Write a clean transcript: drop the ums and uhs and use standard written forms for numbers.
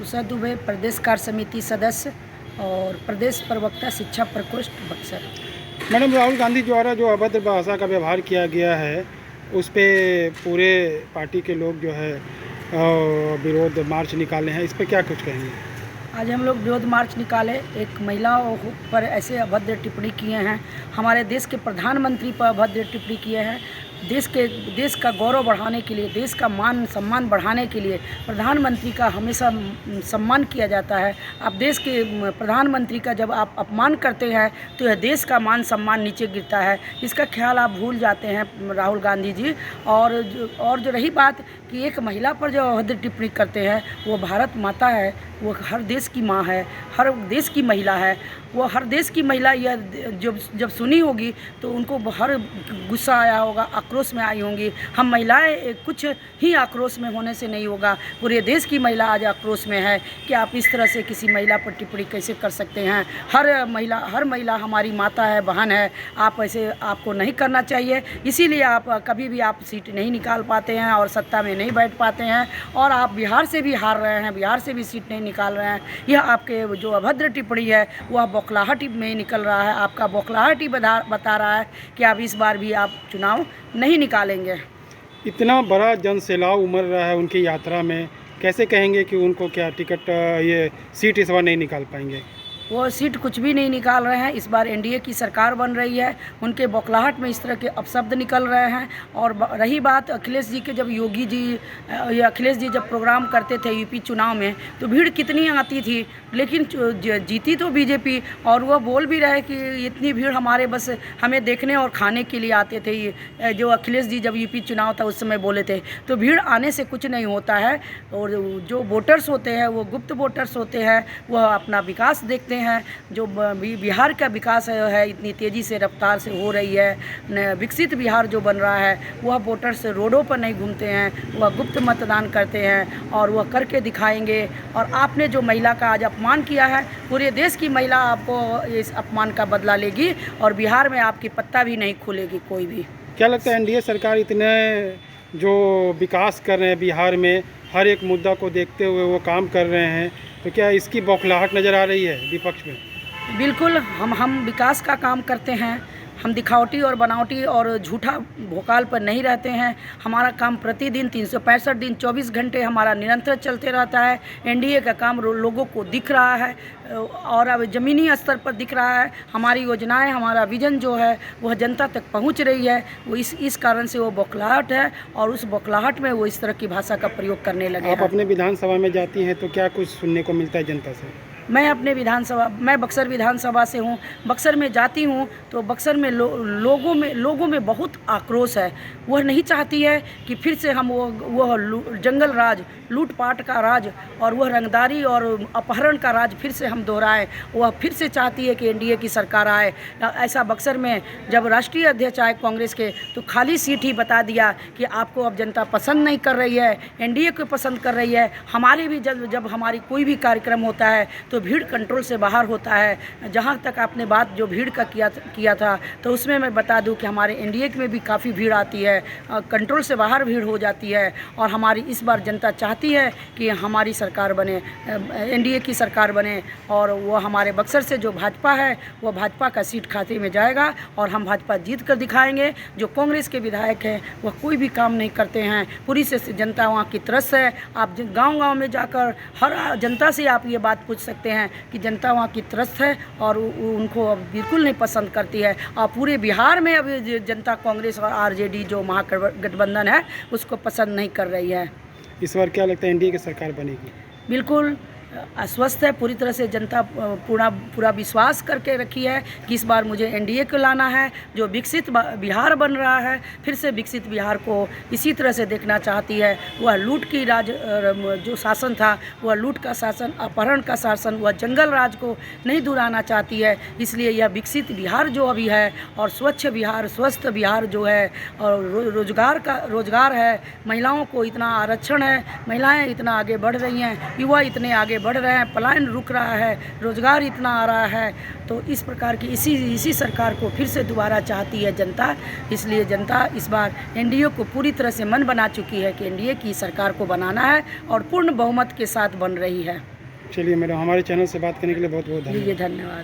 उषा दुबे, प्रदेश कार्य समिति सदस्य और प्रदेश प्रवक्ता शिक्षा प्रकोष्ठ बक्सर। मैडम, राहुल गांधी द्वारा जो अभद्र भाषा का व्यवहार किया गया है उस पे पूरे पार्टी के लोग जो है विरोध मार्च निकाले हैं, इस पे क्या कुछ कहेंगे? आज हम लोग विरोध मार्च निकाले। एक महिला पर ऐसे अभद्र टिप्पणी किए हैं, हमारे देश के प्रधानमंत्री पर अभद्र टिप्पणी किए हैं। देश का गौरव बढ़ाने के लिए, देश का मान सम्मान बढ़ाने के लिए प्रधानमंत्री का हमेशा सम्मान किया जाता है। आप देश के प्रधानमंत्री का जब आप अपमान करते हैं तो यह देश का मान सम्मान नीचे गिरता है। इसका ख्याल आप भूल जाते हैं राहुल गांधी जी। और जो रही बात कि एक महिला पर जो अभद्र टिप्पणी करते हैं, वो भारत माता है, वो हर देश की माँ है, हर देश की महिला है। वो हर देश की महिला यह जब सुनी होगी तो उनको हर गुस्सा आया होगा, आक्रोश में आई होंगी। हम महिलाएं कुछ ही आक्रोश में होने से नहीं होगा, पूरे देश की महिला आज आक्रोश में है कि आप इस तरह से किसी महिला पर टिप्पणी कैसे कर सकते हैं। हर महिला हमारी माता है, बहन है। आप ऐसे आपको नहीं करना चाहिए। इसीलिए आप कभी भी आप सीट नहीं निकाल पाते हैं और सत्ता में नहीं बैठ पाते हैं। और आप बिहार से भी हार रहे हैं, बिहार से भी सीट नहीं निकाल रहे हैं। यह आपके जो अभद्र टिप्पणी है वह बौखलाहट में निकल रहा है। आपका बौखलाहट ही बता रहा है कि आप इस बार भी आप चुनाव नहीं निकालेंगे। इतना बड़ा जन सैलाब उमड़ रहा है उनकी यात्रा में, कैसे कहेंगे कि उनको क्या टिकट ये सीट इस बार नहीं निकाल पाएंगे? वो सीट कुछ भी नहीं निकाल रहे हैं। इस बार एनडीए की सरकार बन रही है, उनके बौखलाहट में इस तरह के अपशब्द निकल रहे हैं। और रही बात अखिलेश जी के, जब अखिलेश जी जब प्रोग्राम करते थे यूपी चुनाव में तो भीड़ कितनी आती थी, लेकिन जीती तो बीजेपी। और वह बोल भी रहे कि इतनी भीड़ बस हमें देखने और खाने के लिए आते थे। जो अखिलेश जी जब यूपी चुनाव था उस समय बोले थे। तो भीड़ आने से कुछ नहीं होता है। और जो वोटर्स होते हैं वो गुप्त वोटर्स होते हैं, वह अपना विकास देखते हैं। जो बिहार का विकास है इतनी तेज़ी से रफ्तार से हो रही है, विकसित बिहार जो बन रहा है, वह वोटर्स रोडों पर नहीं घूमते हैं, वह गुप्त मतदान करते हैं और वह करके दिखाएंगे। और आपने जो महिला का आज अपमान किया है, पूरे देश की महिला आपको इस अपमान का बदला लेगी और बिहार में आपकी पत्ता भी नहीं खुलेगी कोई भी। क्या लगता है एनडीए सरकार इतने जो विकास कर रहे हैं बिहार में, हर एक मुद्दा को देखते हुए वो काम कर रहे हैं, तो क्या इसकी बौखलाहट नज़र आ रही है विपक्ष में? बिल्कुल, हम विकास का काम करते हैं। हम दिखावटी और बनावटी और झूठा भोकाल पर नहीं रहते हैं। हमारा काम प्रतिदिन 365 दिन 24 घंटे हमारा निरंतर चलते रहता है। एनडीए का काम लोगों को दिख रहा है और अब ज़मीनी स्तर पर दिख रहा है। हमारी योजनाएं, हमारा विजन जो है वह जनता तक पहुंच रही है। वो इस कारण से वो बौखलाहट है और उस बौखलाहट में वो इस तरह की भाषा का प्रयोग करने लगे हैं। आप अपने विधानसभा में जाती हैं तो क्या कुछ सुनने को मिलता है जनता से? मैं बक्सर विधानसभा से हूँ। बक्सर में जाती हूँ तो बक्सर में लोगों में बहुत आक्रोश है। वह नहीं चाहती है कि फिर से हम वह जंगल राज, लूटपाट का राज और वह रंगदारी और अपहरण का राज फिर से हम दोहराएं। वह फिर से चाहती है कि एनडीए की सरकार आए। ऐसा बक्सर में जब राष्ट्रीय अध्यक्ष आए कांग्रेस के तो खाली सीट ही बता दिया कि आपको अब जनता पसंद नहीं कर रही है, एनडीए को पसंद कर रही है। हमारे भी जब हमारी कोई भी कार्यक्रम होता है तो भीड़ कंट्रोल से बाहर होता है। जहाँ तक आपने बात जो भीड़ का किया था तो उसमें मैं बता दूं कि हमारे एनडीए में भी काफ़ी भीड़ आती है, कंट्रोल से बाहर भीड़ हो जाती है। और हमारी इस बार जनता चाहती है कि हमारी सरकार बने, एनडीए की सरकार बने। और वो हमारे बक्सर से जो भाजपा है वो भाजपा का सीट खाते में जाएगा और हम भाजपा जीत कर दिखाएंगे। जो कांग्रेस के विधायक हैं वह कोई भी काम नहीं करते हैं। पूरी से जनता वहाँ की तरस है। आप गाँव में जाकर हर जनता से आप ये बात पूछ सकते हैं कि जनता वहाँ की त्रस्त है और उनको अब बिल्कुल नहीं पसंद करती है। और पूरे बिहार में अब जनता कांग्रेस और आरजेडी जो महागठबंधन है उसको पसंद नहीं कर रही है। इस बार क्या लगता है एनडीए की सरकार बनेगी? बिल्कुल आश्वस्त है, पूरी तरह से जनता पूरा विश्वास करके रखी है कि इस बार मुझे एनडीए को लाना है। जो विकसित बिहार बन रहा है, फिर से विकसित बिहार को इसी तरह से देखना चाहती है। वह लूट की जो शासन था, वह लूट का शासन, अपहरण का शासन, वह जंगल राज को नहीं दुहराना चाहती है। इसलिए यह विकसित बिहार जो अभी है और स्वच्छ बिहार, स्वस्थ बिहार जो है और रोजगार है, महिलाओं को इतना आरक्षण है, महिलाएँ इतना आगे बढ़ रही हैं, युवा इतने आगे बढ़ रहे हैं, पलायन रुक रहा है, रोजगार इतना आ रहा है। तो इस प्रकार की इसी सरकार को फिर से दोबारा चाहती है जनता। इसलिए जनता इस बार एनडीए को पूरी तरह से मन बना चुकी है कि एनडीए की सरकार को बनाना है और पूर्ण बहुमत के साथ बन रही है। चलिए मैडम, हमारे चैनल से बात करने के लिए बहुत बहुत धन्यवाद। जी धन्यवाद।